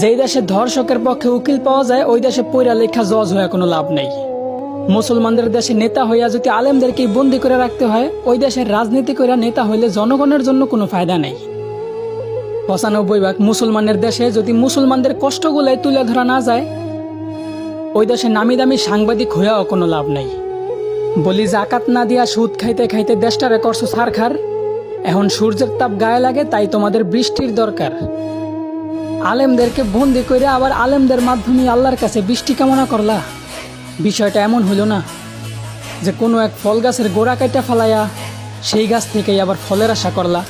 যেই দেশে ধর্ষকের পক্ষে উকিল পাওয়া যায় ওই দেশে পইরা লেখা জজ হয়ে কোনো লাভ নেই। মুসলমানদের দেশে নেতা হইয়া যদি আলেমদেরকে বন্দি করে রাখতে হয়, ওই দেশের রাজনীতি করে নেতা হইলে জনগণের জন্য কোনো ফায়দা নেই। ৯৫% মুসলমানের দেশে যদি মুসলমানদের কষ্টগুলাই তুলে ধরা না যায়, ওই দেশে নামি দামি সাংবাদিক হইয়াও কোনো লাভ নেই। বলি জাকাত না দিয়া সুদ খাইতে খাইতে দেশটারে করছো ছারখার। এখন সূর্যের তাপ গায়ে লাগে, তাই তোমাদের বৃষ্টির দরকার। আলেমদেরকে বন্দি করে আবার আলেমদের মাধ্যমে আল্লাহর কাছে বৃষ্টি কামনা করলা। বিষয়টা এমন হইল না যে কোনো এক ফল গাছের গোড়া কাইটা ফালাইয়া সেই গাছ থেকেই আবার ফলের আশা করলা।